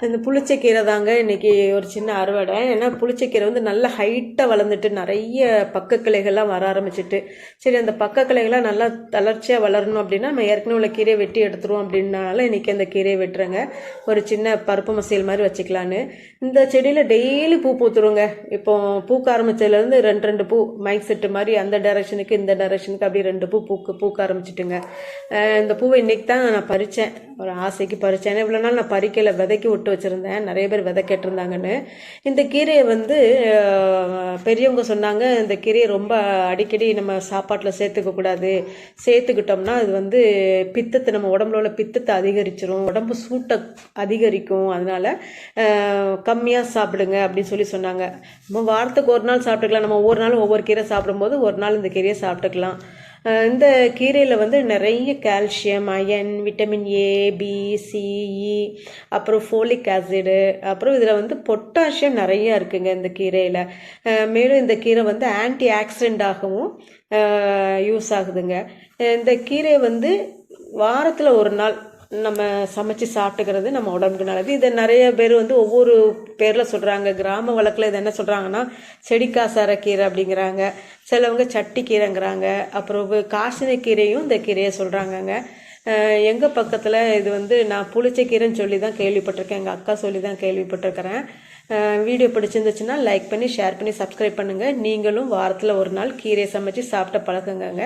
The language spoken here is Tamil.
அந்த புளிச்சக்கீரை தாங்க இன்றைக்கி ஒரு சின்ன அறுவடை. ஏன்னா புளிச்சக்கீரை வந்து நல்லா ஹைட்டாக வளர்ந்துட்டு நிறைய பக்க கிளைகள்லாம் வர ஆரம்பிச்சிட்டு, சரி அந்த பக்க கிளைகள்லாம் நல்லா தளர்ச்சியாக வளரணும் அப்படின்னா நம்ம ஏற்கனவே உள்ள கீரையை வெட்டி எடுத்துருவோம் அப்படின்னால இன்றைக்கி அந்த கீரையை வெட்டுறேங்க. ஒரு சின்ன பருப்பு மசியல் மாதிரி வச்சுக்கலான்னு. இந்த செடியில் டெய்லி பூ பூத்துருங்க. இப்போ பூக்க ஆரம்பித்ததுலேருந்து ரெண்டு ரெண்டு பூ மைக் செட்டு மாதிரி அந்த டைரக்ஷனுக்கு இந்த டைரக்ஷனுக்கு அப்படி ரெண்டு பூ பூக்க ஆரம்பிச்சிட்டுங்க. இந்த பூவை இன்றைக்கி தான் நான் பறித்தேன், ஒரு ஆசைக்கு பறித்தேன். ஏன்னா இவ்வளோ நாள் நான் பறிக்கலை, விதைக்கி விட்டு வச்சுருந்தேன். நிறைய பேர் விதை கேட்டிருந்தாங்கன்னு. இந்த கீரையை வந்து பெரியவங்க சொன்னாங்க, இந்த கீரையை ரொம்ப அடிக்கடி நம்ம சாப்பாட்டில் சேர்த்துக்கக்கூடாது, சேர்த்துக்கிட்டோம்னா அது வந்து பித்தத்தை, நம்ம உடம்புல உள்ள பித்தத்தை அதிகரிச்சிரும், உடம்பு சூட்டை அதிகரிக்கும், அதனால் கம்மியாக சாப்பிடுங்க அப்படின்னு சொல்லி சொன்னாங்க. நம்ம வாரத்துக்கு ஒரு நாள் சாப்பிட்டுக்கலாம், நம்ம ஒவ்வொரு நாளும் ஒவ்வொரு கீரை சாப்பிடும்போது ஒரு நாள் இந்த கீரையை சாப்பிட்டுக்கலாம். இந்த கீரையில் வந்து நிறைய calcium, iron, vitamin A, B, C, E, அப்புறம் ஃபோலிக் ஆசிடு, அப்புறம் இதில் வந்து பொட்டாசியம் நிறையா இருக்குங்க இந்த கீரையில். மேலும் இந்த கீரை வந்து ஆன்டி ஆக்சிடெண்ட்டாகவும் யூஸ் ஆகுதுங்க. இந்த கீரை வந்து வாரத்தில் ஒரு நாள் நம்ம சமைச்சு சாப்பிட்டுக்கிறது நம்ம உடம்புக்கு நல்லது. இதை நிறைய பேர் வந்து ஒவ்வொரு பேரில் சொல்கிறாங்க. கிராம வழக்கில் இதை என்ன சொல்கிறாங்கன்னா செடிக்காசார கீரை அப்படிங்கிறாங்க, சிலவங்க சட்டி கீரைங்கிறாங்க, அப்புறம் காசினக்கீரையும் இந்த கீரையை சொல்கிறாங்கங்க. எங்கள் பக்கத்தில் இது வந்து நான் புளிச்சக்கீரைன்னு சொல்லி தான் கேள்விப்பட்டிருக்கேன், எங்கள் அக்கா சொல்லி தான் கேள்விப்பட்டிருக்கிறேன். வீடியோ பிடிச்சிருந்துச்சுன்னா லைக் பண்ணி ஷேர் பண்ணி சப்ஸ்கிரைப் பண்ணுங்கள். நீங்களும் வாரத்தில் ஒரு நாள் கீரையை சமைச்சு சாப்பிட்ட பழக்கங்க.